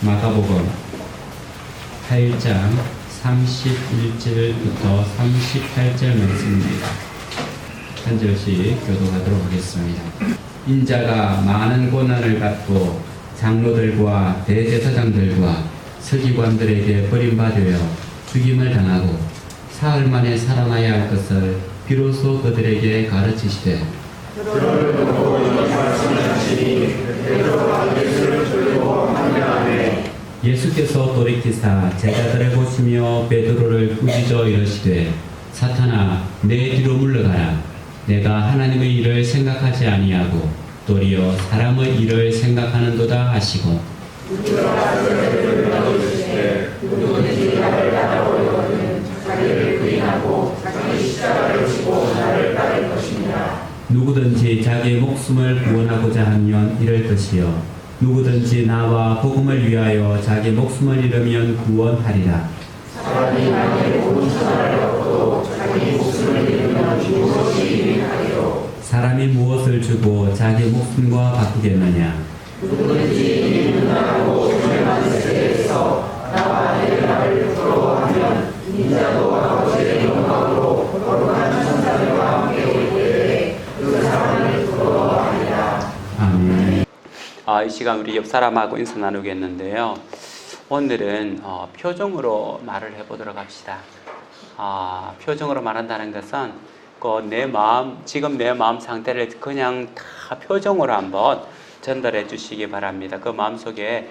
마가복음 8장 31절부터 38절 말씀입니다. 한 절씩 교독하도록 하겠습니다. 인자가 많은 고난을 받고 장로들과 대제사장들과 서기관들에게 버림받으려 죽임을 당하고 사흘 만에 살아나야 할 것을 비로소 그들에게 가르치시되 예수께서 돌이키사 제자들을 보시며 베드로를 꾸짖어 이르시되 사탄아 내 뒤로 물러가라. 내가 하나님의 일을 생각하지 아니하고 도리어 사람의 일을 생각하는도다 하시고 누구든지 나를 따라오려거든 자기를 부인하고 자기 십자가를 지고 나를 따를 것이니라. 누구든지 자기의 목숨을 구원하고자 하면 잃을 것이요 누구든지 나와 복음을 위하여 자기 목숨을 잃으면 구원하리라. 사람이 만일 온 천하를 얻고도 자기 목숨을 잃으면 무엇이 유익하리요? 사람이 무엇을 주고 자기 목숨과 바꾸겠느냐? 누구든지 인문하고 존재하는 세계에서 나와 내 나를 부러워하면 인자도 아버지의 영광으로 거룩한 천사들과 함께 올 때에 그 사람을 부러워하리라. 아멘. 이 시간 우리 옆 사람하고 인사 나누겠는데요. 오늘은 표정으로 말을 해보도록 합시다. 표정으로 말한다는 것은 내 마음, 지금 내 마음 상태를 그냥 다 표정으로 한번 전달해 주시기 바랍니다. 그 마음속에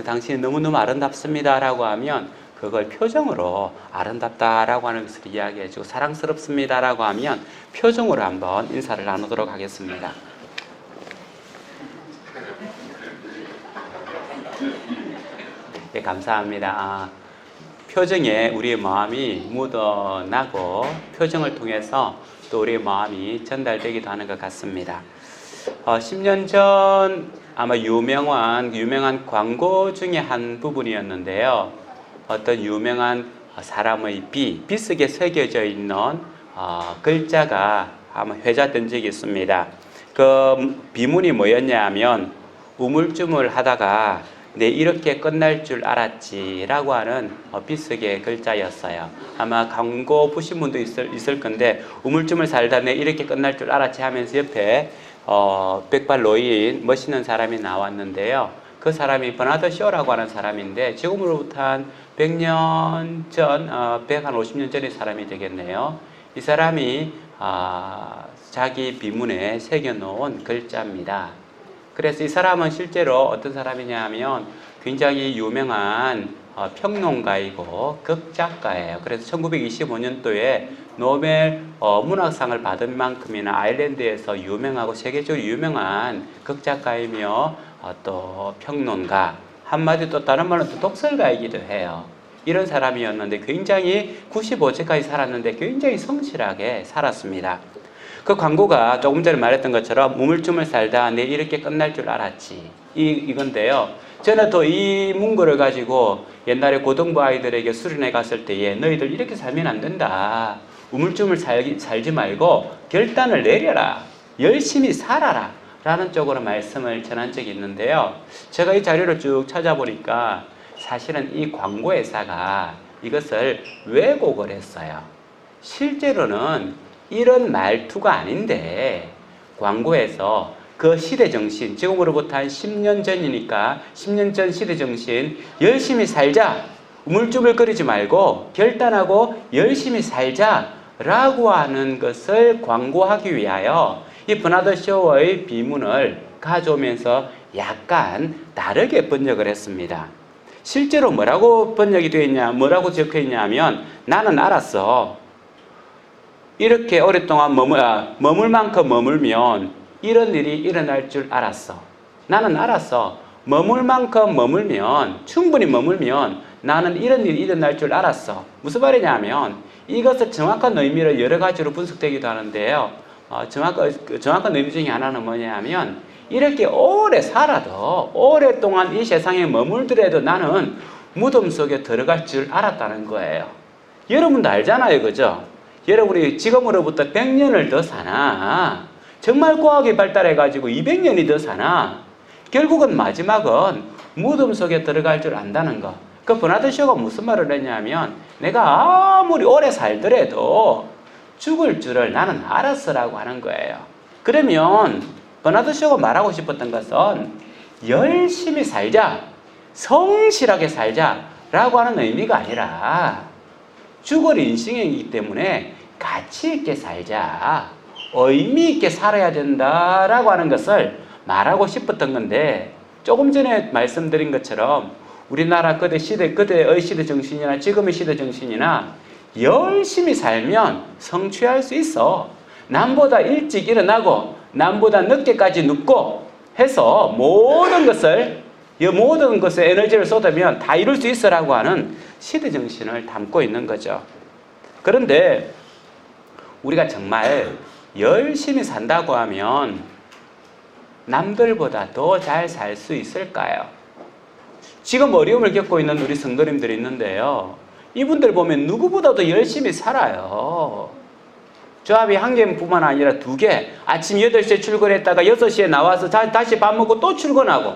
당신이 너무너무 아름답습니다 라고 하면 그걸 표정으로 아름답다라고 하는 것을 이야기해 주고 사랑스럽습니다 라고 하면 표정으로 한번 인사를 나누도록 하겠습니다. 네, 감사합니다. 표정에 우리의 마음이 묻어나고 표정을 통해서 또 우리의 마음이 전달되기도 하는 것 같습니다. 10년 전 아마 유명한 광고 중에 한 부분이었는데요. 어떤 유명한 사람의 비석에 새겨져 있는 글자가 아마 회자된 적이 있습니다. 그 비문이 뭐였냐 하면 우물쭈물 하다가 내 이렇게 끝날 줄 알았지 라고 하는 비석의 글자였어요. 아마 광고 보신 분도 있을 건데 우물쭈물 살다 내 이렇게 끝날 줄 알았지 하면서 옆에 백발 노인 멋있는 사람이 나왔는데요. 그 사람이 버나드 쇼라고 하는 사람인데 지금으로부터 한 100년 전, 150년 전의 사람이 되겠네요. 이 사람이 자기 비문에 새겨놓은 글자입니다. 그래서 이 사람은 실제로 어떤 사람이냐 하면 굉장히 유명한 평론가이고 극작가예요. 그래서 1925년도에 노벨 문학상을 받은 만큼이나 아일랜드에서 유명하고 세계적으로 유명한 극작가이며 또 평론가, 한마디 또 다른 말로 또 독설가이기도 해요. 이런 사람이었는데 굉장히 95세까지 살았는데 굉장히 성실하게 살았습니다. 그 광고가 조금 전에 말했던 것처럼 우물쭈물 살다 내 이렇게 끝날 줄 알았지 이건데요. 저는 또 이 문구를 가지고 옛날에 고등부 아이들에게 수련회 갔을 때에 너희들 이렇게 살면 안 된다. 우물쭈물 살지 말고 결단을 내려라. 열심히 살아라. 라는 쪽으로 말씀을 전한 적이 있는데요. 제가 이 자료를 쭉 찾아보니까 사실은 이 광고회사가 이것을 왜곡을 했어요. 실제로는 이런 말투가 아닌데 광고에서 그 시대정신, 지금으로부터 한 10년 전이니까 10년 전 시대정신, 열심히 살자, 우물쭈물거리지 말고 결단하고 열심히 살자 라고 하는 것을 광고하기 위하여 이 버나드 쇼의 비문을 가져오면서 약간 다르게 번역을 했습니다. 실제로 뭐라고 번역이 되어 있냐, 뭐라고 적혀 있냐 하면 나는 알았어. 이렇게 오랫동안 머물 만큼 머물면 이런 일이 일어날 줄 알았어. 나는 알았어. 머물 만큼 머물면, 충분히 머물면 나는 이런 일이 일어날 줄 알았어. 무슨 말이냐 하면 이것을 정확한 의미로 여러 가지로 분석되기도 하는데요. 정확한 의미 중에 하나는 뭐냐 하면 이렇게 오래 살아도 오랫동안 이 세상에 머물더라도 나는 무덤 속에 들어갈 줄 알았다는 거예요. 여러분도 알잖아요. 그죠? 여러분이 지금으로부터 100년을 더 사나 정말 과학이 발달해가지고 200년이 더 사나 결국은 마지막은 무덤 속에 들어갈 줄 안다는 거. 그 버나드 쇼가 무슨 말을 했냐면 내가 아무리 오래 살더라도 죽을 줄을 나는 알았어라고 하는 거예요. 그러면 버나드 쇼가 말하고 싶었던 것은 열심히 살자, 성실하게 살자라고 하는 의미가 아니라 죽을 인생이기 때문에 가치 있게 살자, 의미 있게 살아야 된다라고 하는 것을 말하고 싶었던 건데, 조금 전에 말씀드린 것처럼 우리나라 그대의 시대 정신이나 지금의 시대 정신이나 열심히 살면 성취할 수 있어. 남보다 일찍 일어나고 남보다 늦게까지 눕고 해서 모든 것에 에너지를 쏟으면 다 이룰 수 있어라고 하는 시대 정신을 담고 있는 거죠. 그런데 우리가 정말 열심히 산다고 하면 남들보다 더 잘 살 수 있을까요? 지금 어려움을 겪고 있는 우리 성도님들이 있는데요. 이분들 보면 누구보다도 열심히 살아요. 조합이 한 개뿐만 아니라 두 개. 아침 8시에 출근했다가 6시에 나와서 다시 밥 먹고 또 출근하고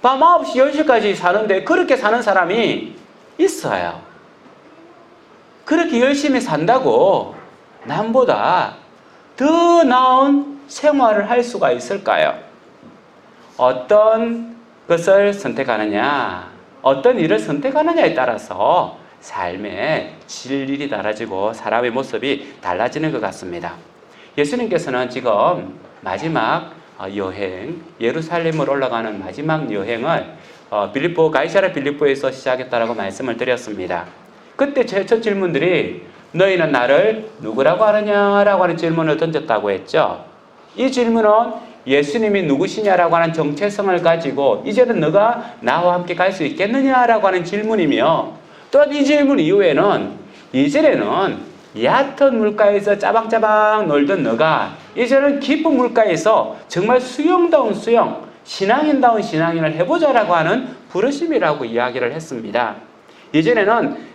밤 9시, 10시까지 사는데 그렇게 사는 사람이 있어요. 그렇게 열심히 산다고 남보다 더 나은 생활을 할 수가 있을까요? 어떤 것을 선택하느냐, 어떤 일을 선택하느냐에 따라서 삶의 질이 달라지고 사람의 모습이 달라지는 것 같습니다. 예수님께서는 지금 마지막 여행, 예루살렘으로 올라가는 마지막 여행을 가이사랴 빌립보에서 시작했다라고 말씀을 드렸습니다. 그때 제 첫 질문들이 너희는 나를 누구라고 하느냐라고 하는 질문을 던졌다고 했죠. 이 질문은 예수님이 누구시냐라고 하는 정체성을 가지고 이제는 너가 나와 함께 갈 수 있겠느냐라고 하는 질문이며, 또한 이 질문 이후에는 이전에는 얕은 물가에서 짜방짜방 놀던 너가 이제는 깊은 물가에서 정말 수영다운 수영, 신앙인다운 신앙인을 해보자라고 하는 부르심이라고 이야기를 했습니다. 이전에는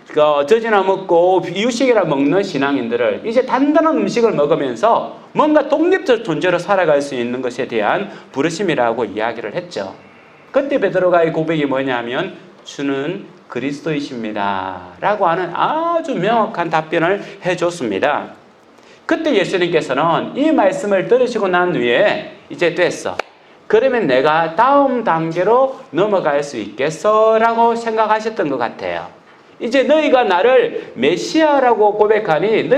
젖이나 먹고 이유식이나 먹는 신앙인들을 이제 단단한 음식을 먹으면서 뭔가 독립적 존재로 살아갈 수 있는 것에 대한 부르심이라고 이야기를 했죠. 그때 베드로가의 고백이 뭐냐면 주는 그리스도이십니다 라고 하는 아주 명확한 답변을 해줬습니다. 그때 예수님께서는 이 말씀을 들으시고 난 후에 이제 됐어. 그러면 내가 다음 단계로 넘어갈 수 있겠어? 라고 생각하셨던 것 같아요. 이제 너희가 나를 메시아라고 고백하니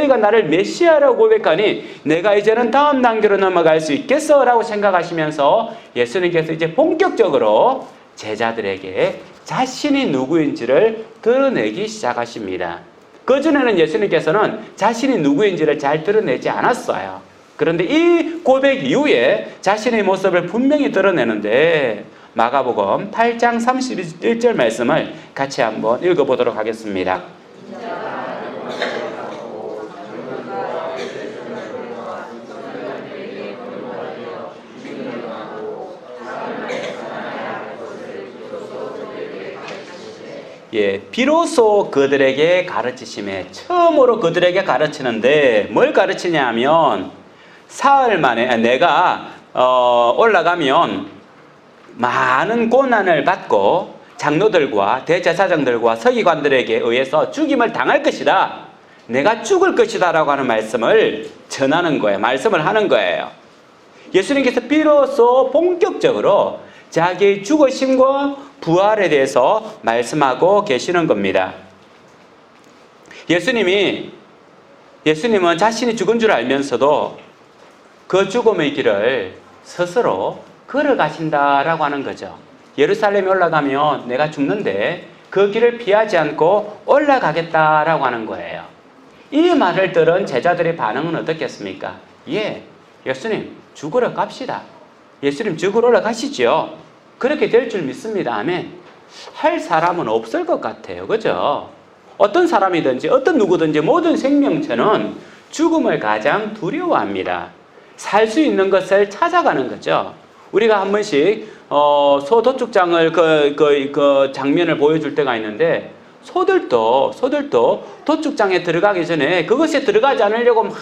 내가 이제는 다음 단계로 넘어갈 수 있겠어? 라고 생각하시면서 예수님께서 이제 본격적으로 제자들에게 자신이 누구인지를 드러내기 시작하십니다. 그전에는 예수님께서는 자신이 누구인지를 잘 드러내지 않았어요. 그런데 이 고백 이후에 자신의 모습을 분명히 드러내는데, 마가복음 8장 31절 말씀을 같이 한번 읽어보도록 하겠습니다. 비로소 그들에게 가르치심에, 처음으로 그들에게 가르치는데 뭘 가르치냐 하면, 사흘 만에 내가 올라가면 많은 고난을 받고 장로들과 대제사장들과 서기관들에게 의해서 죽임을 당할 것이다. 내가 죽을 것이다 라고 하는 말씀을 전하는 거예요. 말씀을 하는 거예요. 예수님께서 비로소 본격적으로 자기의 죽으심과 부활에 대해서 말씀하고 계시는 겁니다. 예수님은 자신이 죽은 줄 알면서도 그 죽음의 길을 스스로 걸어가신다라고 하는 거죠. 예루살렘에 올라가면 내가 죽는데 그 길을 피하지 않고 올라가겠다라고 하는 거예요. 이 말을 들은 제자들의 반응은 어떻겠습니까? 예수님 죽으러 갑시다. 예수님 죽으러 올라가시죠. 그렇게 될 줄 믿습니다. 아멘. 할 사람은 없을 것 같아요. 그죠? 어떤 사람이든지 어떤 누구든지 모든 생명체는 죽음을 가장 두려워합니다. 살 수 있는 것을 찾아가는 거죠. 우리가 한 번씩 소 도축장을 그 장면을 보여줄 때가 있는데, 소들도 도축장에 들어가기 전에 그것에 들어가지 않으려고 막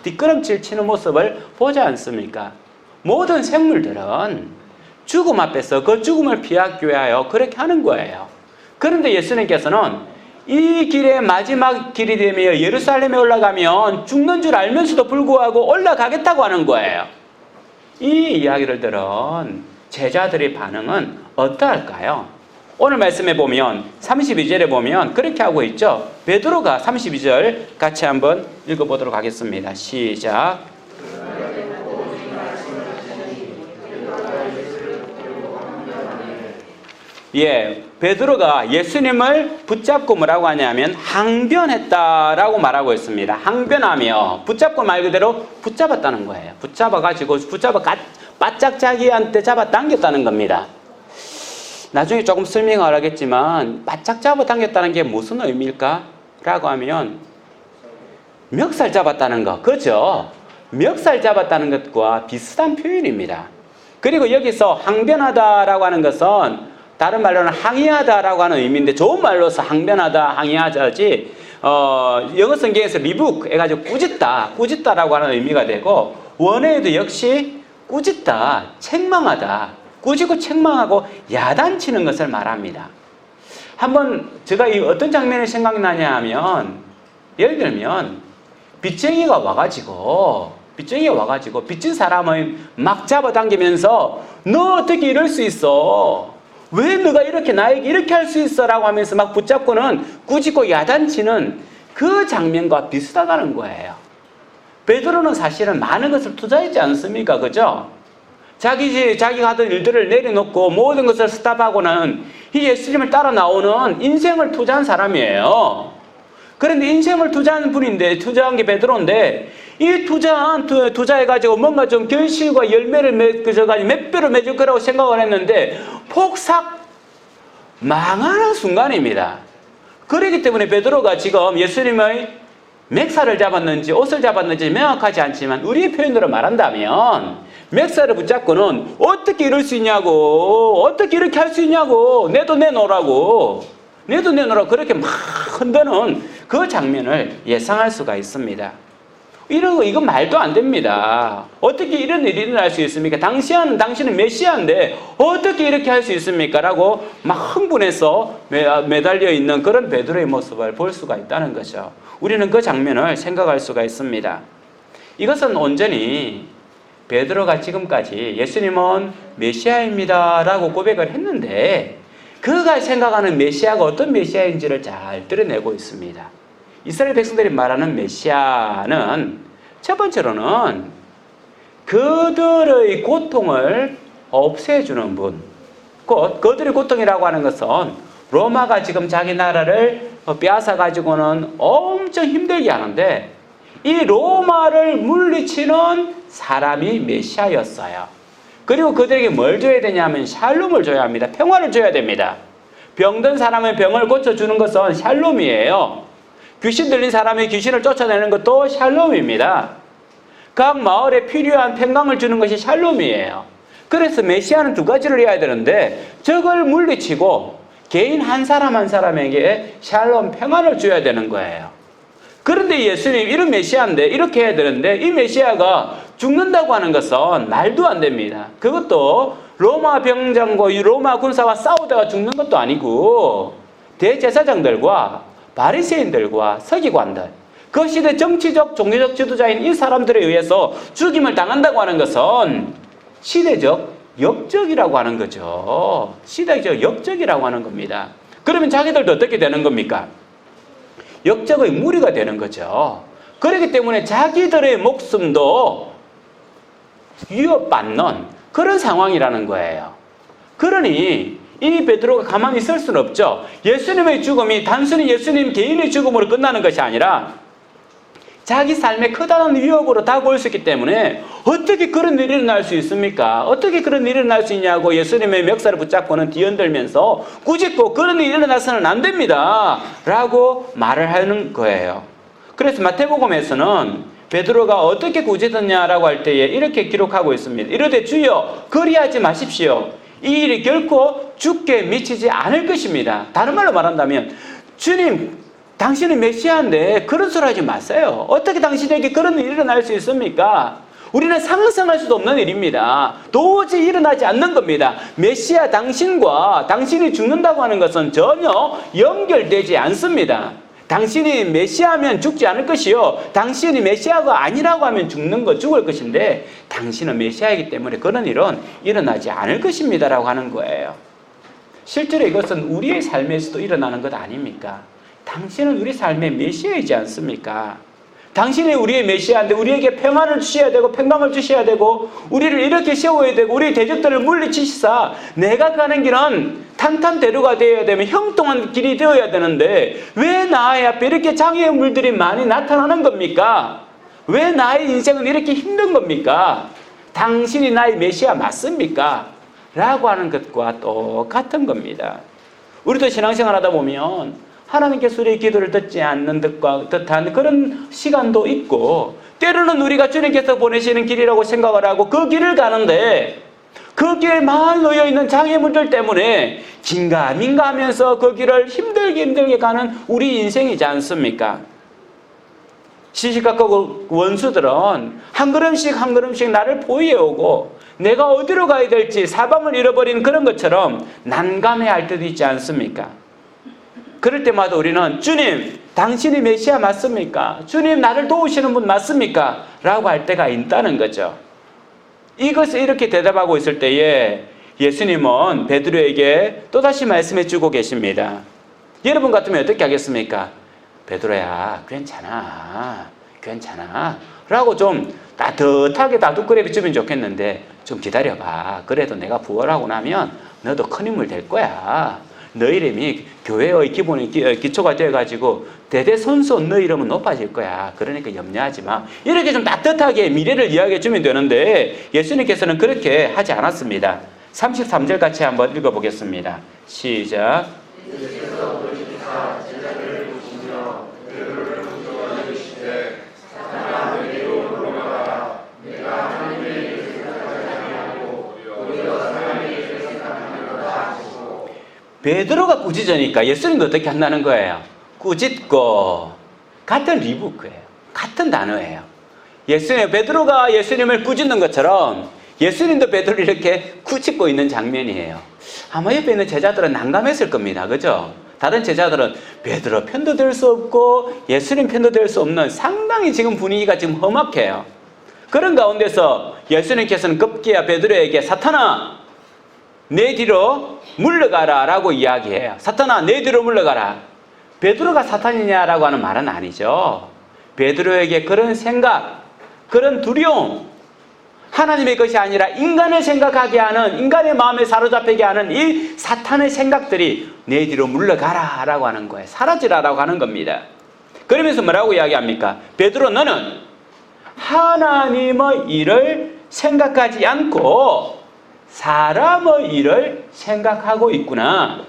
뒷걸음질 치는 모습을 보지 않습니까? 모든 생물들은 죽음 앞에서 그 죽음을 피하기 위하여 그렇게 하는 거예요. 그런데 예수님께서는 이 길의 마지막 길이 되며 예루살렘에 올라가면 죽는 줄 알면서도 불구하고 올라가겠다고 하는 거예요. 이 이야기를 들은 제자들의 반응은 어떠할까요? 오늘 말씀에 보면 32절에 보면 그렇게 하고 있죠. 베드로가 32절 같이 한번 읽어보도록 하겠습니다. 시작. 예, 베드로가 예수님을 붙잡고 뭐라고 하냐면 항변했다라고 말하고 있습니다. 항변하며 붙잡고 말 그대로 붙잡았다는 거예요. 바짝 자기한테 잡아당겼다는 겁니다. 나중에 조금 설명을 하겠지만 바짝 잡아당겼다는 게 무슨 의미일까? 라고 하면 멱살 잡았다는 거, 그죠? 멱살 잡았다는 것과 비슷한 표현입니다. 그리고 여기서 항변하다라고 하는 것은 다른 말로는 항의하다라고 하는 의미인데 좋은 말로서 항변하다, 항의하자지 영어 성경에서 리북 해가지고 꾸짖다라고 하는 의미가 되고 원어에도 역시 꾸짖다, 책망하다, 꾸짖고 책망하고 야단치는 것을 말합니다. 한번 제가 이 어떤 장면이 생각나냐 하면 예를 들면 빚쟁이가 와가지고 빚진 사람을 막 잡아당기면서 너 어떻게 이럴 수 있어? 왜 너가 이렇게 나에게 이렇게 할 수 있어? 라고 하면서 막 붙잡고는 꾸짖고 야단치는 그 장면과 비슷하다는 거예요. 베드로는 사실은 많은 것을 투자했지 않습니까? 그죠? 자기가 하던 일들을 내려놓고 모든 것을 스탑하고는 이 예수님을 따라 나오는 인생을 투자한 사람이에요. 그런데 인생을 투자한 분인데, 투자한 게 베드로인데, 이 투자해가지고 뭔가 좀 결실과 열매를 맺어가지고 몇 배로 맺을 거라고 생각을 했는데, 폭삭 망하는 순간입니다. 그렇기 때문에 베드로가 지금 예수님의 맥살을 잡았는지 옷을 잡았는지 명확하지 않지만 우리의 표현으로 말한다면 맥살을 붙잡고는 어떻게 이럴 수 있냐고, 어떻게 이렇게 할 수 있냐고, 내 돈 내놓으라고 그렇게 막 흔드는 그 장면을 예상할 수가 있습니다. 이건 말도 안 됩니다. 어떻게 이런 일이 일어날 수 있습니까? 당신은 메시아인데 어떻게 이렇게 할 수 있습니까? 라고 막 흥분해서 매달려 있는 그런 베드로의 모습을 볼 수가 있다는 거죠. 우리는 그 장면을 생각할 수가 있습니다. 이것은 온전히 베드로가 지금까지 예수님은 메시아입니다 라고 고백을 했는데 그가 생각하는 메시아가 어떤 메시아인지를 잘 드러내고 있습니다. 이스라엘 백성들이 말하는 메시아는 첫 번째로는 그들의 고통을 없애주는 분. 그들의 고통이라고 하는 것은 로마가 지금 자기 나라를 빼앗아가지고는 엄청 힘들게 하는데 이 로마를 물리치는 사람이 메시아였어요. 그리고 그들에게 뭘 줘야 되냐면 샬롬을 줘야 합니다. 평화를 줘야 됩니다. 병든 사람의 병을 고쳐주는 것은 샬롬이에요. 귀신 들린 사람의 귀신을 쫓아내는 것도 샬롬입니다. 각 마을에 필요한 평강을 주는 것이 샬롬이에요. 그래서 메시아는 두 가지를 해야 되는데 적을 물리치고 개인 한 사람 한 사람에게 샬롬 평안을 줘야 되는 거예요. 그런데 예수님 이런 메시아인데 이렇게 해야 되는데 이 메시아가 죽는다고 하는 것은 말도 안 됩니다. 그것도 로마 병장과 로마 군사와 싸우다가 죽는 것도 아니고 대제사장들과 바리새인들과 서기관들, 그 시대 정치적 종교적 지도자인 이 사람들에 의해서 죽임을 당한다고 하는 것은 시대적 역적이라고 하는 거죠. 시대적 역적이라고 하는 겁니다. 그러면 자기들도 어떻게 되는 겁니까? 역적의 무리가 되는 거죠. 그렇기 때문에 자기들의 목숨도 위협받는 그런 상황이라는 거예요. 그러니 이 베드로가 가만히 있을 수는 없죠. 예수님의 죽음이 단순히 예수님 개인의 죽음으로 끝나는 것이 아니라 자기 삶에 커다란 위협으로 다가올 수 있기 때문에 어떻게 그런 일이 일어날 수 있습니까? 어떻게 그런 일이 일어날 수 있냐고 예수님의 멱살을 붙잡고는 뒤흔들면서 꾸짖고 그런 일이 일어나서는 안 됩니다 라고 말을 하는 거예요. 그래서 마태복음에서는 베드로가 어떻게 꾸짖었냐라고 할 때에 이렇게 기록하고 있습니다. 이르되 주여 그리하지 마십시오. 이 일이 결코 죽게 미치지 않을 것입니다. 다른 말로 말한다면 주님 당신은 메시아인데 그런 소리 하지 마세요. 어떻게 당신에게 그런 일이 일어날 수 있습니까? 우리는 상상할 수도 없는 일입니다. 도저히 일어나지 않는 겁니다. 메시아 당신과 당신이 죽는다고 하는 것은 전혀 연결되지 않습니다. 당신이 메시아면 죽지 않을 것이요, 당신이 메시아가 아니라고 하면 죽을 것인데, 당신은 메시아이기 때문에 그런 일은 일어나지 않을 것입니다라고 하는 거예요. 실제로 이것은 우리의 삶에서도 일어나는 것 아닙니까? 당신은 우리 삶의 메시아이지 않습니까? 당신이 우리의 메시아인데 우리에게 평안을 주셔야 되고 평강을 주셔야 되고 우리를 이렇게 세워야 되고 우리의 대적들을 물리치시사 내가 가는 길은 탄탄대로가 되어야 되면 형통한 길이 되어야 되는데 왜 나의 앞에 이렇게 장애물들이 많이 나타나는 겁니까? 왜 나의 인생은 이렇게 힘든 겁니까? 당신이 나의 메시아 맞습니까? 라고 하는 것과 똑같은 겁니다. 우리도 신앙생활 하다 보면 하나님께서 우리의 기도를 듣지 않는 듯한 그런 시간도 있고, 때로는 우리가 주님께서 보내시는 길이라고 생각을 하고 그 길을 가는데 그 길에 많이 놓여있는 장애물들 때문에 긴가민가 하면서 그 길을 힘들게 가는 우리 인생이지 않습니까? 시시각각 원수들은 한 걸음씩 나를 포위해오고 내가 어디로 가야 될지 사방을 잃어버린 그런 것처럼 난감해할 때도 있지 않습니까? 그럴 때마다 우리는 주님, 당신이 메시아 맞습니까? 주님, 나를 도우시는 분 맞습니까? 라고 할 때가 있다는 거죠. 이것을 이렇게 대답하고 있을 때에 예수님은 베드로에게 또다시 말씀해 주고 계십니다. 여러분 같으면 어떻게 하겠습니까? 베드로야, 괜찮아 라고 좀 따뜻하게 다독거려 주면 좋겠는데 좀 기다려봐. 그래도 내가 부활하고 나면 너도 큰 인물 될 거야. 너 이름이 교회의 기초가 되어가지고 대대손손 너 이름은 높아질 거야. 그러니까 염려하지 마. 이렇게 좀 따뜻하게 미래를 이야기해 주면 되는데 예수님께서는 그렇게 하지 않았습니다. 33절 같이 한번 읽어보겠습니다. 시작. 베드로가 꾸짖으니까 예수님도 어떻게 한다는 거예요? 꾸짖고. 같은 리부크예요. 같은 단어예요. 베드로가 예수님을 꾸짖는 것처럼 예수님도 베드로를 이렇게 꾸짖고 있는 장면이에요. 아마 옆에 있는 제자들은 난감했을 겁니다. 그죠? 다른 제자들은 베드로 편도 들 수 없고 예수님 편도 들 수 없는 상당히 지금 분위기가 지금 험악해요. 그런 가운데서 예수님께서는 급기야 베드로에게 사탄아 내 뒤로 물러가라 라고 이야기해요. 사탄아 내 뒤로 물러가라. 베드로가 사탄이냐라고 하는 말은 아니죠. 베드로에게 그런 생각, 그런 두려움, 하나님의 것이 아니라 인간을 생각하게 하는, 인간의 마음에 사로잡히게 하는 이 사탄의 생각들이 내 뒤로 물러가라 라고 하는 거예요. 사라지라 라고 하는 겁니다. 그러면서 뭐라고 이야기합니까? 베드로 너는 하나님의 일을 생각하지 않고 사람의 일을 생각하고 있구나.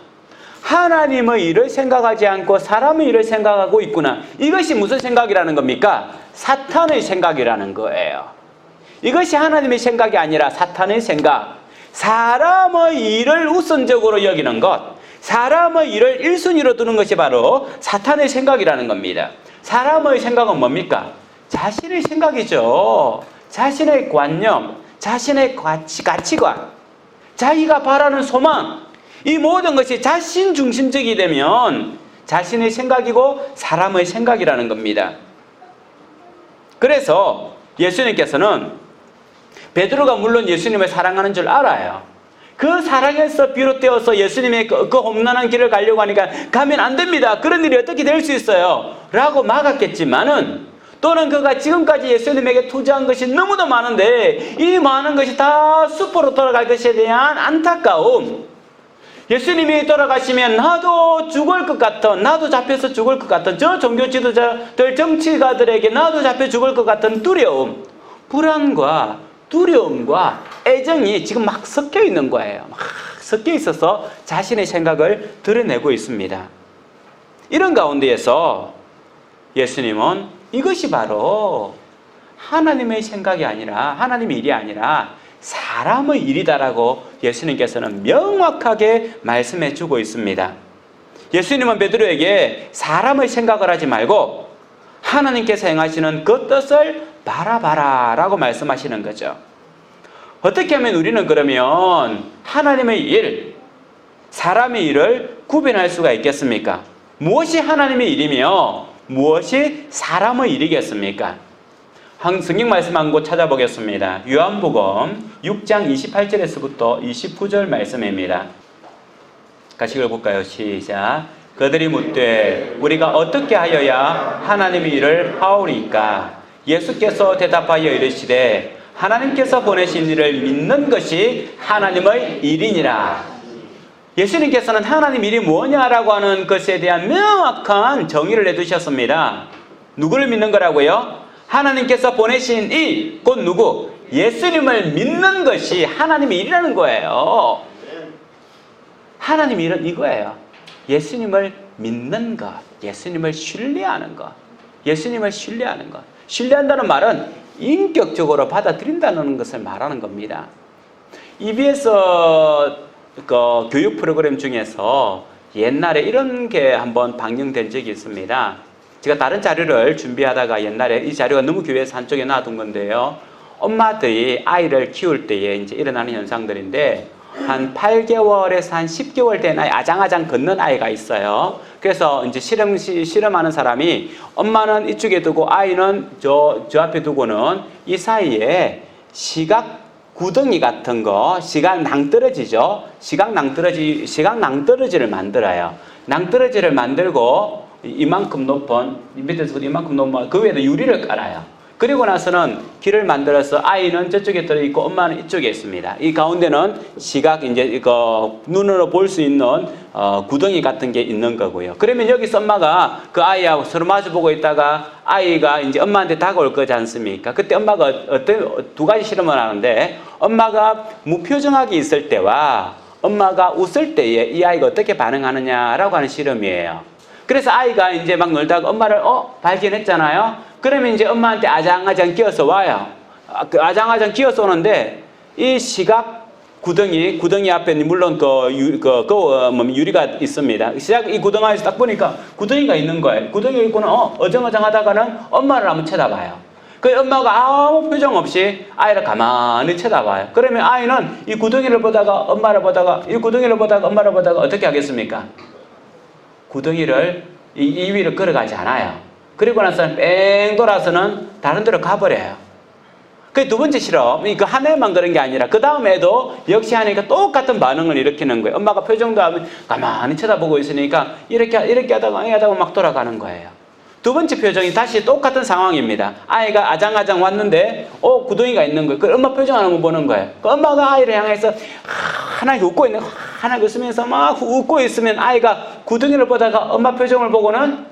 하나님의 일을 생각하지 않고 사람의 일을 생각하고 있구나. 이것이 무슨 생각이라는 겁니까? 사탄의 생각이라는 거예요. 이것이 하나님의 생각이 아니라 사탄의 생각. 사람의 일을 우선적으로 여기는 것, 사람의 일을 1순위로 두는 것이 바로 사탄의 생각이라는 겁니다. 사람의 생각은 뭡니까? 자신의 생각이죠. 자신의 관념, 자신의 가치관, 자기가 바라는 소망, 이 모든 것이 자신 중심적이 되면 자신의 생각이고 사람의 생각이라는 겁니다. 그래서 예수님께서는 베드로가 물론 예수님을 사랑하는 줄 알아요. 그 사랑에서 비롯되어서 예수님의 그 험난한 길을 가려고 하니까 가면 안 됩니다. 그런 일이 어떻게 될 수 있어요? 라고 막았겠지만은 또는 그가 지금까지 예수님에게 투자한 것이 너무도 많은데 이 많은 것이 다 숲으로 돌아갈 것에 대한 안타까움, 예수님이 돌아가시면 나도 죽을 것 같은, 나도 잡혀서 죽을 것 같은, 저 종교 지도자들, 정치가들에게 나도 잡혀 죽을 것 같은 두려움, 불안과 두려움과 애정이 지금 막 섞여 있는 거예요. 막 섞여 있어서 자신의 생각을 드러내고 있습니다. 이런 가운데에서 예수님은 이것이 바로 하나님의 생각이 아니라, 하나님의 일이 아니라 사람의 일이다라고 예수님께서는 명확하게 말씀해 주고 있습니다. 예수님은 베드로에게 사람의 생각을 하지 말고 하나님께서 행하시는 그 뜻을 바라봐라 라고 말씀하시는 거죠. 어떻게 하면 우리는 그러면 하나님의 일, 사람의 일을 구별할 수가 있겠습니까? 무엇이 하나님의 일이며 무엇이 사람의 일이겠습니까? 성경 말씀 한 곳 찾아보겠습니다. 요한복음 6장 28절에서부터 29절 말씀입니다. 같이 읽어볼까요? 시작. 그들이 묻되 우리가 어떻게 하여야 하나님의 일을 하오리까? 예수께서 대답하여 이르시되 하나님께서 보내신 일을 믿는 것이 하나님의 일이니라. 예수님께서는 하나님 일이 뭐냐라고 하는 것에 대한 명확한 정의를 내두셨습니다. 누구를 믿는 거라고요? 하나님께서 보내신 이, 곧 누구? 예수님을 믿는 것이 하나님의 일이라는 거예요. 하나님의 일은 이거예요. 예수님을 믿는 것, 예수님을 신뢰하는 것, 예수님을 신뢰하는 것. 신뢰한다는 말은 인격적으로 받아들인다는 것을 말하는 겁니다. EBS 교육 프로그램 중에서 옛날에 이런 게 한번 방영된 적이 있습니다. 제가 다른 자료를 준비하다가 옛날에 이 자료가 너무 교회에서 한쪽에 놔둔 건데요. 엄마들이 아이를 키울 때에 이제 일어나는 현상들인데 한 8개월에서 한 10개월 된 아이, 아장아장 걷는 아이가 있어요. 그래서 이제 실험하는 사람이 엄마는 이쪽에 두고 아이는 저 앞에 두고는 이 사이에 시각 구덩이 같은 거, 시각 낭떠러지죠. 시각 낭떠러지를 만들어요. 낭떠러지를 만들고 이만큼 높은, 밑에서부터 이만큼 높은 그 위에다 유리를 깔아요. 그리고 나서는 길을 만들어서 아이는 저쪽에 들어있고 엄마는 이쪽에 있습니다. 이 가운데는 시각, 이제 눈으로 볼 수 있는 구덩이 같은 게 있는 거고요. 그러면 여기서 엄마가 그 아이하고 서로 마주보고 있다가 아이가 이제 엄마한테 다가올 거지 않습니까? 그때 엄마가 두 가지 실험을 하는데 엄마가 무표정하게 있을 때와 엄마가 웃을 때에 이 아이가 어떻게 반응하느냐라고 하는 실험이에요. 그래서 아이가 이제 막 놀다가 엄마를 발견했잖아요. 그러면 이제 엄마한테 아장아장 끼어서 와요. 아장아장 끼어서 오는데 이 시각 구덩이 앞에 물론 유리가 있습니다. 이 구덩이에서 딱 보니까 구덩이가 있는 거예요. 구덩이가 있고는 어정어정하다가는 엄마를 한번 쳐다봐요. 그 엄마가 아무 표정 없이 아이를 가만히 쳐다봐요. 그러면 아이는 이 구덩이를 보다가 엄마를 보다가 이 구덩이를 보다가 엄마를 보다가 어떻게 하겠습니까? 구덩이를 이 위를 걸어가지 않아요. 그리고 나서는 뺑 돌아서는 다른 데로 가버려요. 그 두 번째 실험, 그 한 해만 그런 게 아니라 그 다음에도 역시 하니까 똑같은 반응을 일으키는 거예요. 엄마가 표정도 하면 가만히 쳐다보고 있으니까 이렇게 하다가 막 돌아가는 거예요. 두 번째 표정이 다시 똑같은 상황입니다. 아이가 아장아장 왔는데 구덩이가 있는 거예요. 그 엄마 표정 하는 거 보는 거예요. 그 엄마가 아이를 향해서 환하게 웃고 있는, 환하게 웃으면서 막 웃고 있으면 아이가 구덩이를 보다가 엄마 표정을 보고는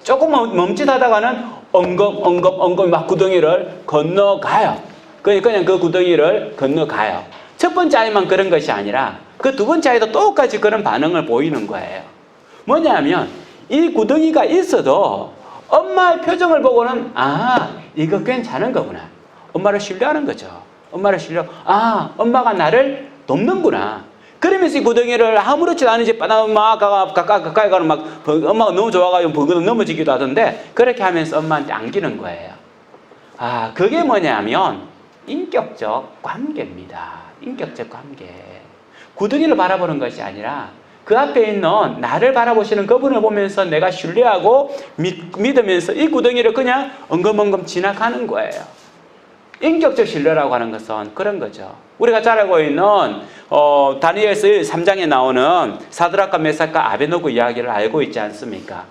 조금 멈칫하다가는 엉겁 막 구덩이를 건너가요. 그냥 그 구덩이를 건너가요. 첫 번째 아이만 그런 것이 아니라 그 두 번째 아이도 똑같이 그런 반응을 보이는 거예요. 뭐냐면 이 구덩이가 있어도 엄마의 표정을 보고는 이거 괜찮은 거구나. 엄마를 신뢰하는 거죠. 엄마가 나를 돕는구나. 그러면서 이 구덩이를 아무렇지도 않은지 막 가까이 가는 막 엄마가 너무 좋아가지고 버거도 넘어지기도 하던데 그렇게 하면서 엄마한테 안기는 거예요. 그게 뭐냐면 인격적 관계입니다. 인격적 관계. 구덩이를 바라보는 것이 아니라 그 앞에 있는 나를 바라보시는 그분을 보면서 내가 신뢰하고 믿으면서 이 구덩이를 그냥 엉금엉금 지나가는 거예요. 인격적 신뢰라고 하는 것은 그런 거죠. 우리가 잘 알고 있는 다니엘서 3장에 나오는 사드락과 메삭과 아베노고 이야기를 알고 있지 않습니까?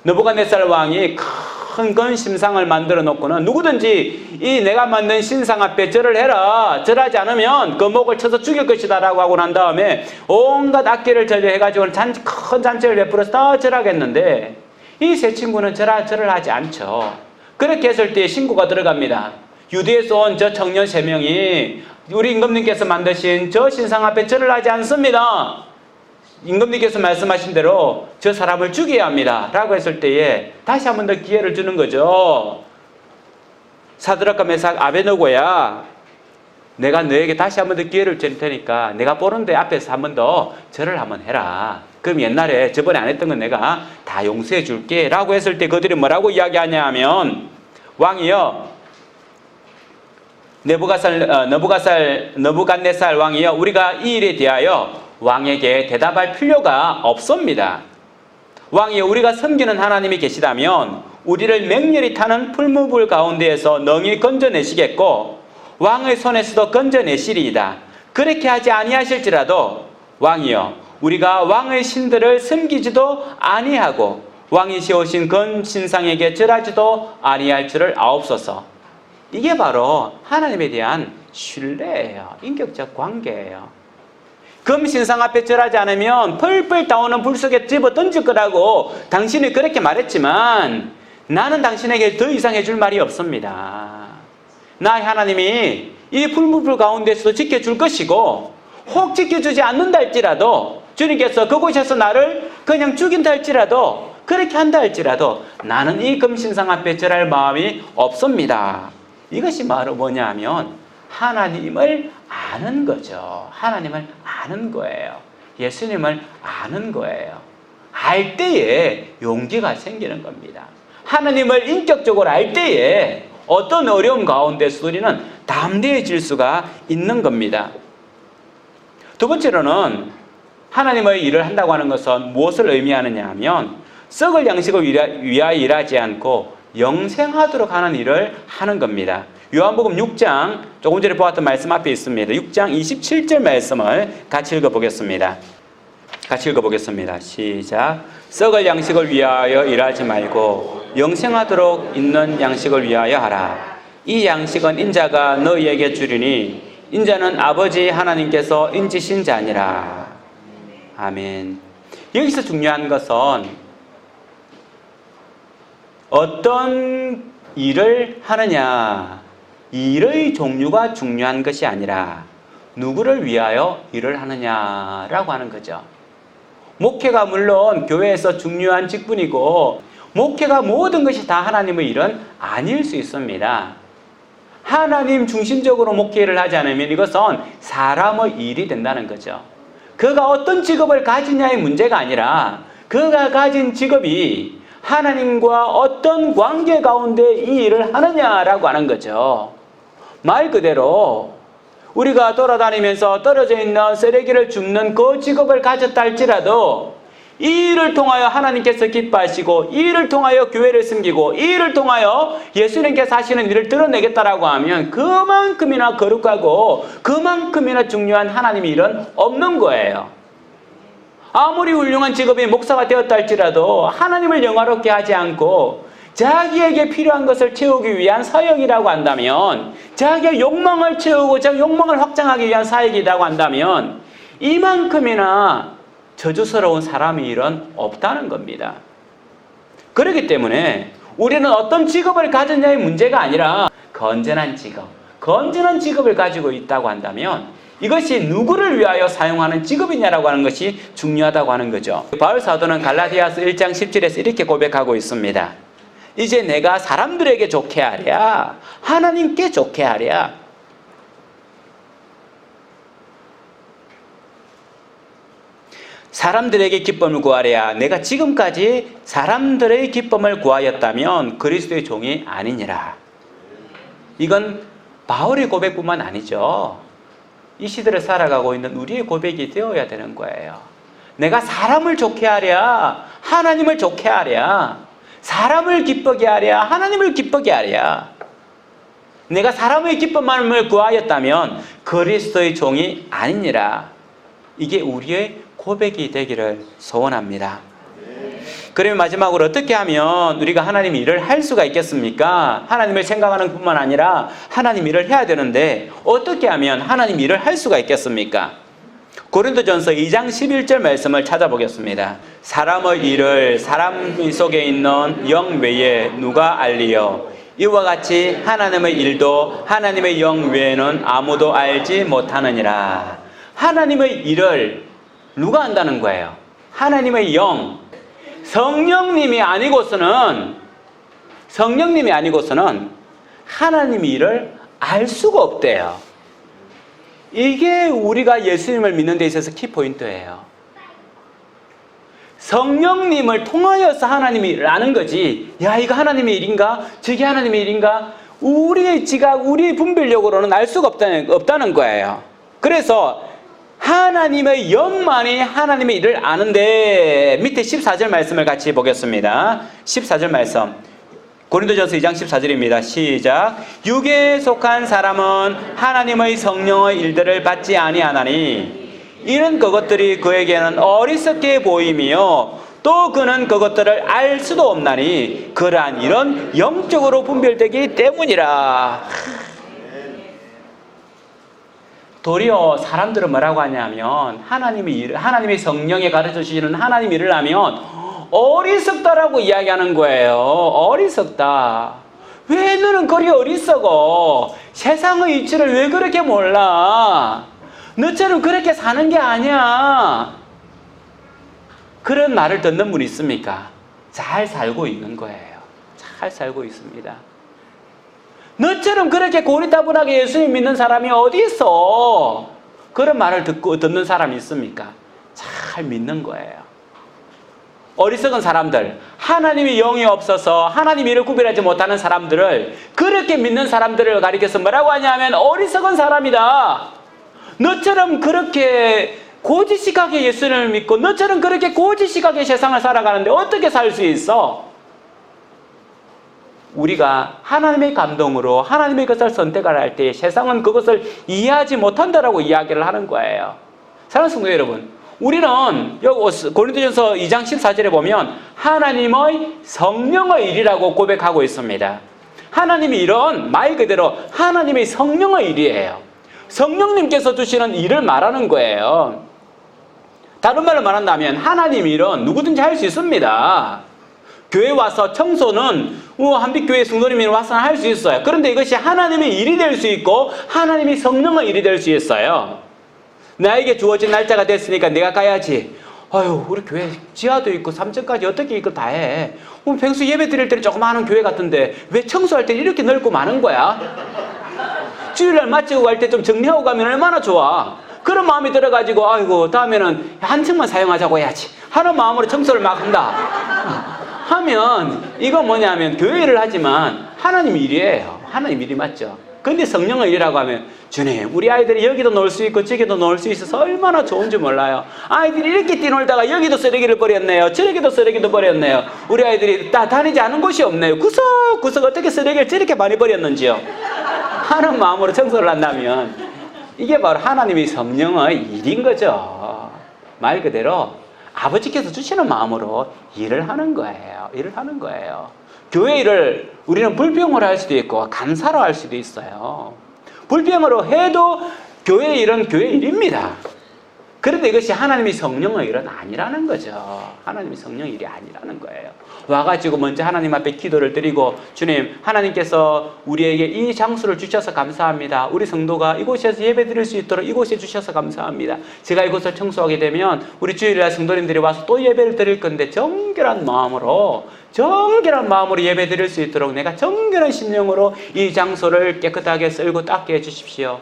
느부갓네살 왕이 큰 신상을 만들어 놓고는 누구든지 이 내가 만든 신상 앞에 절을 해라. 절하지 않으면 그 목을 쳐서 죽일 것이다 라고 하고 난 다음에 온갖 악기를 전려해가지고 큰 잔치를 베풀어서 다 절하겠는데 이 세 친구는 절을 하지 않죠. 그렇게 했을 때 신고가 들어갑니다. 유대에서 온 저 청년 3명이 우리 임금님께서 만드신 저 신상 앞에 절을 하지 않습니다. 임금님께서 말씀하신 대로 저 사람을 죽여야 합니다. 라고 했을 때에 다시 한 번 더 기회를 주는 거죠. 사드락과 메삭 아베노고야, 내가 너에게 다시 한 번 더 기회를 줄 테니까 내가 보는 데 앞에서 한 번 더 절을 한번 해라. 그럼 옛날에 저번에 안 했던 건 내가 다 용서해 줄게 라고 했을 때 그들이 뭐라고 이야기하냐 하면 왕이여 느부갓네살 왕이여 우리가 이 일에 대하여 왕에게 대답할 필요가 없습니다. 왕이여 우리가 섬기는 하나님이 계시다면 우리를 맹렬히 타는 풀무불 가운데에서 능히 건져내시겠고 왕의 손에서도 건져내시리이다. 그렇게 하지 아니하실지라도 왕이여 우리가 왕의 신들을 섬기지도 아니하고 왕이 세우신 금신상에게 절하지도 아니할 줄을 아옵소서. 이게 바로 하나님에 대한 신뢰예요. 인격적 관계예요. 금신상 앞에 절하지 않으면 펄펄 타오는 불 속에 집어 던질 거라고 당신이 그렇게 말했지만 나는 당신에게 더 이상 해줄 말이 없습니다. 나의 하나님이 이 풀무불 가운데서도 지켜줄 것이고 혹 지켜주지 않는다 할지라도 주님께서 그곳에서 나를 그냥 죽인다 할지라도 그렇게 한다 할지라도 나는 이 금신상 앞에 절할 마음이 없습니다. 이것이 바로 뭐냐 하면 하나님을 아는 거죠. 하나님을 아는 거예요. 예수님을 아는 거예요. 알 때에 용기가 생기는 겁니다. 하나님을 인격적으로 알 때에 어떤 어려움 가운데서 우리는 담대해질 수가 있는 겁니다. 두 번째로는 하나님의 일을 한다고 하는 것은 무엇을 의미하느냐 하면 썩을 양식을 위하여 일하지 않고 영생하도록 하는 일을 하는 겁니다. 요한복음 6장 조금 전에 보았던 말씀 앞에 있습니다. 6장 27절 말씀을 같이 읽어보겠습니다. 시작. 썩을 양식을 위하여 일하지 말고 영생하도록 있는 양식을 위하여 하라. 이 양식은 인자가 너희에게 주리니 인자는 아버지 하나님께서 인지신 자니라. 아멘. 여기서 중요한 것은 어떤 일을 하느냐, 일의 종류가 중요한 것이 아니라 누구를 위하여 일을 하느냐라고 하는 거죠. 목회가 물론 교회에서 중요한 직분이고 목회가 모든 것이 다 하나님의 일은 아닐 수 있습니다. 하나님 중심적으로 목회를 하지 않으면 이것은 사람의 일이 된다는 거죠. 그가 어떤 직업을 가지냐의 문제가 아니라 그가 가진 직업이 하나님과 어떤 관계 가운데 이 일을 하느냐라고 하는 거죠. 말 그대로 우리가 돌아다니면서 떨어져 있는 쓰레기를 줍는 그 직업을 가졌다 할지라도 이 일을 통하여 하나님께서 기뻐하시고 이 일을 통하여 교회를 섬기고 이 일을 통하여 예수님께서 하시는 일을 드러내겠다라고 하면 그만큼이나 거룩하고 그만큼이나 중요한 하나님의 일은 없는 거예요. 아무리 훌륭한 직업이 목사가 되었다 할지라도 하나님을 영화롭게 하지 않고 자기에게 필요한 것을 채우기 위한 사역이라고 한다면, 자기의 욕망을 채우고 자기 욕망을 확장하기 위한 사역이라고 한다면 이만큼이나 저주스러운 사람의 일은 없다는 겁니다. 그렇기 때문에 우리는 어떤 직업을 가졌냐의 문제가 아니라 건전한 직업을 가지고 있다고 한다면 이것이 누구를 위하여 사용하는 직업이냐라고 하는 것이 중요하다고 하는 거죠. 바울 사도는 갈라디아서 1장 17에서 이렇게 고백하고 있습니다. 이제 내가 사람들에게 좋게 하랴, 하나님께 좋게 하랴. 사람들에게 기쁨을 구하랴. 내가 지금까지 사람들의 기쁨을 구하였다면 그리스도의 종이 아니니라. 이건 바울의 고백뿐만 아니죠. 이 시대를 살아가고 있는 우리의 고백이 되어야 되는 거예요. 내가 사람을 좋게 하랴, 하나님을 좋게 하랴. 사람을 기쁘게 하랴, 하나님을 기쁘게 하랴. 내가 사람의 기쁨을 구하였다면 그리스도의 종이 아니니라. 이게 우리의 고백이 되기를 소원합니다. 그러면 마지막으로 어떻게 하면 우리가 하나님 일을 할 수가 있겠습니까? 하나님을 생각하는 뿐만 아니라 하나님 일을 해야 되는데 어떻게 하면 하나님 일을 할 수가 있겠습니까? 고린도전서 2장 11절 말씀을 찾아보겠습니다. 사람의 일을 사람 속에 있는 영 외에 누가 알리요? 이와 같이 하나님의 일도 하나님의 영 외에는 아무도 알지 못하느니라. 하나님의 일을 누가 안다는 거예요? 하나님의 영, 성령님이 아니고서는 하나님의 일을 알 수가 없대요. 이게 우리가 예수님을 믿는 데 있어서 키포인트예요. 성령님을 통하여서 하나님의 일을 아는 거지. 야, 이거 하나님의 일인가? 저게 하나님의 일인가? 우리의 지각, 우리의 분별력으로는 알 수가 없다는 거예요. 그래서 하나님의 영만이 하나님의 일을 아는데, 밑에 14절 말씀을 같이 보겠습니다. 14절 말씀. 고린도전서 2장 14절입니다. 시작. 육에 속한 사람은 하나님의 성령의 일들을 받지 아니하나니 이런 그것들이 그에게는 어리석게 보이며 또 그는 그것들을 알 수도 없나니 그러한 일은 영적으로 분별되기 때문이라. 도리어 사람들은 뭐라고 하냐면 하나님의 성령에 가르쳐 주시는 하나님 일을 하면 어리석다라고 이야기하는 거예요. 어리석다. 왜 너는 그리 어리석어? 세상의 이치를 왜 그렇게 몰라? 너처럼 그렇게 사는 게 아니야. 그런 말을 듣는 분이 있습니까? 잘 살고 있는 거예요. 잘 살고 있습니다. 너처럼 그렇게 고리타분하게 예수님 믿는 사람이 어디 있어? 그런 말을 듣는 사람이 있습니까? 잘 믿는 거예요. 어리석은 사람들, 하나님의 영이 없어서 하나님 일을 구별하지 못하는 사람들을, 그렇게 믿는 사람들을 가리켜서 뭐라고 하냐면 어리석은 사람이다. 너처럼 그렇게 고지식하게 예수님을 믿고 너처럼 그렇게 고지식하게 세상을 살아가는데 어떻게 살 수 있어? 우리가 하나님의 감동으로 하나님의 것을 선택을 할 때 세상은 그것을 이해하지 못한다라고 이야기를 하는 거예요. 사랑하는 성도 여러분, 우리는 고린도전서 2장 14절에 보면 하나님의 성령의 일이라고 고백하고 있습니다. 하나님의 일은 말 그대로 하나님의 성령의 일이에요. 성령님께서 주시는 일을 말하는 거예요. 다른 말로 말한다면 하나님 일은 누구든지 할 수 있습니다. 교회 와서 청소는 한빛교회 성도님이 와서 할 수 있어요. 그런데 이것이 하나님의 일이 될 수 있고 하나님의 성령의 일이 될 수 있어요. 나에게 주어진 날짜가 됐으니까 내가 가야지. 아유, 우리 교회 지하도 있고 3층까지 어떻게 이걸 다 해? 평소 예배 드릴 때는 조그마한 교회 같은데 왜 청소할 때 이렇게 넓고 많은 거야? 주일날 마치고 갈 때 좀 정리하고 가면 얼마나 좋아. 그런 마음이 들어가지고 아이고 다음에는 한 층만 사용하자고 해야지 하는 마음으로 청소를 막 한다 하면 이거 뭐냐면 교회 일을 하지만 하나님 일이에요. 하나님 일이 맞죠. 근데 성령의 일이라고 하면 주님, 우리 아이들이 여기도 놀 수 있고 저기도 놀 수 있어서 얼마나 좋은지 몰라요. 아이들이 이렇게 뛰놀다가 여기도 쓰레기를 버렸네요. 저기도 쓰레기도 버렸네요. 우리 아이들이 다 다니지 않은 곳이 없네요. 구석구석 어떻게 쓰레기를 저렇게 많이 버렸는지요 하는 마음으로 청소를 한다면 이게 바로 하나님의 성령의 일인 거죠. 말 그대로 아버지께서 주시는 마음으로 일을 하는 거예요. 일을 하는 거예요. 교회 일을 우리는 불평으로 할 수도 있고 감사로 할 수도 있어요. 불평으로 해도 교회 일은 교회 일입니다. 그런데 이것이 하나님의 성령의 일은 아니라는 거죠. 하나님의 성령의 일이 아니라는 거예요. 와가지고 먼저 하나님 앞에 기도를 드리고 주님, 하나님께서 우리에게 이 장소를 주셔서 감사합니다. 우리 성도가 이곳에서 예배 드릴 수 있도록 이곳에 주셔서 감사합니다. 제가 이곳을 청소하게 되면 우리 주일날 성도님들이 와서 또 예배를 드릴 건데 정결한 마음으로 예배 드릴 수 있도록 내가 정결한 심령으로 이 장소를 깨끗하게 쓸고 닦게 해주십시오.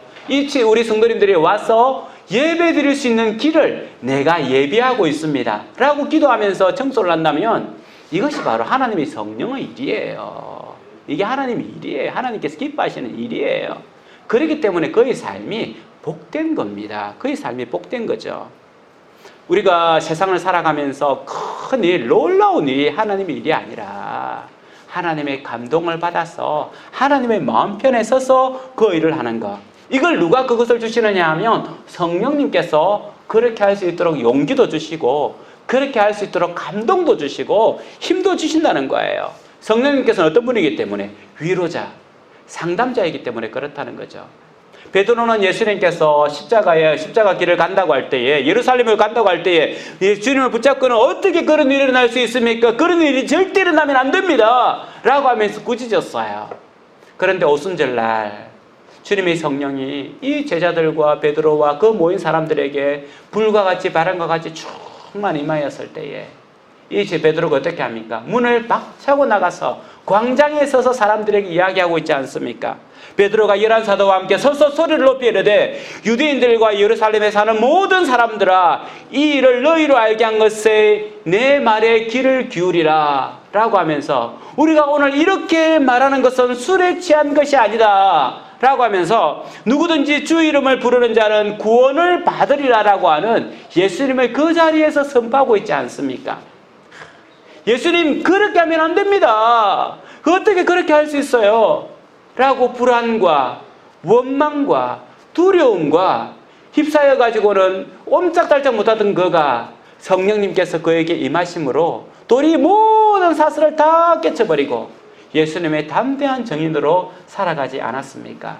우리 성도님들이 와서 예배 드릴 수 있는 길을 내가 예비하고 있습니다 라고 기도하면서 청소를 한다면 이것이 바로 하나님의 성령의 일이에요. 이게 하나님의 일이에요. 하나님께서 기뻐하시는 일이에요. 그렇기 때문에 그의 삶이 복된 겁니다. 그의 삶이 복된 거죠. 우리가 세상을 살아가면서 큰 일, 놀라운 일이 하나님의 일이 아니라 하나님의 감동을 받아서 하나님의 마음편에 서서 그 일을 하는 것. 이걸 누가 그것을 주시느냐 하면 성령님께서 그렇게 할 수 있도록 용기도 주시고 그렇게 할 수 있도록 감동도 주시고 힘도 주신다는 거예요. 성령님께서는 어떤 분이기 때문에? 위로자, 상담자이기 때문에 그렇다는 거죠. 베드로는 예수님께서 십자가 길을 간다고 할 때에, 예루살렘을 간다고 할 때에 주님을 붙잡고는 어떻게 그런 일이 일어날 수 있습니까? 그런 일이 절대 일어나면 안 됩니다 라고 하면서 꾸짖었어요. 그런데 오순절날 주님의 성령이 이 제자들과 베드로와 그 모인 사람들에게 불과 같이 바람과 같이 충만 임하였을 때에 이 베드로가 어떻게 합니까? 문을 막 차고 나가서 광장에 서서 사람들에게 이야기하고 있지 않습니까? 베드로가 11사도와 함께 서서 소리를 높이 이르되 유대인들과 예루살렘에 사는 모든 사람들아 이 일을 너희로 알게 한 것에 내 말에 귀를 기울이라 라고 하면서 우리가 오늘 이렇게 말하는 것은 술에 취한 것이 아니다 라고 하면서 누구든지 주 이름을 부르는 자는 구원을 받으리라 라고 하는 예수님을 그 자리에서 선포하고 있지 않습니까? 예수님 그렇게 하면 안 됩니다. 어떻게 그렇게 할 수 있어요? 라고 불안과 원망과 두려움과 휩싸여 가지고는 옴짝달짝 못하던 그가 성령님께서 그에게 임하심으로 돌이 모든 사슬을 다 깨쳐버리고 예수님의 담대한 정인으로 살아가지 않았습니까?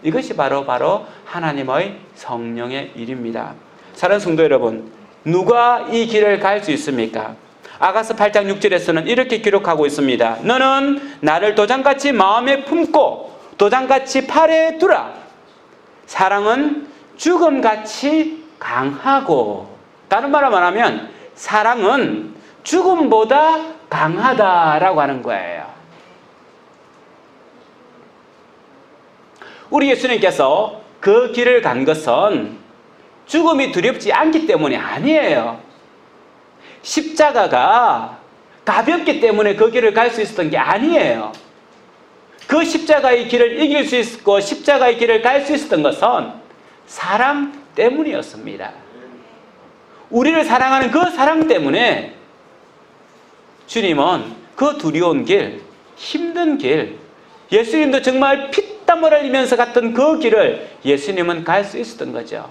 이것이 바로 하나님의 성령의 일입니다. 사랑하는 성도 여러분, 누가 이 길을 갈 수 있습니까? 아가서 8장 6절에서는 이렇게 기록하고 있습니다. 너는 나를 도장같이 마음에 품고 도장같이 팔에 두라. 사랑은 죽음같이 강하고, 다른 말로 말하면 사랑은 죽음보다 강하다라고 하는 거예요. 우리 예수님께서 그 길을 간 것은 죽음이 두렵지 않기 때문이 아니에요. 십자가가 가볍기 때문에 그 길을 갈 수 있었던 게 아니에요. 그 십자가의 길을 이길 수 있었고 십자가의 길을 갈 수 있었던 것은 사랑 때문이었습니다. 우리를 사랑하는 그 사랑 때문에 주님은 그 두려운 길, 힘든 길, 예수님도 정말 피땀을 흘리면서 갔던 그 길을 예수님은 갈 수 있었던 거죠.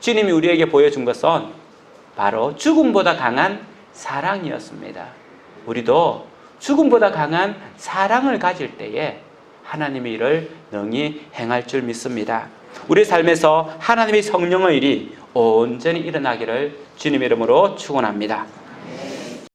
주님이 우리에게 보여준 것은 바로 죽음보다 강한 사랑이었습니다. 우리도 죽음보다 강한 사랑을 가질 때에 하나님의 일을 능히 행할 줄 믿습니다. 우리 삶에서 하나님의 성령의 일이 온전히 일어나기를 주님의 이름으로 축원합니다.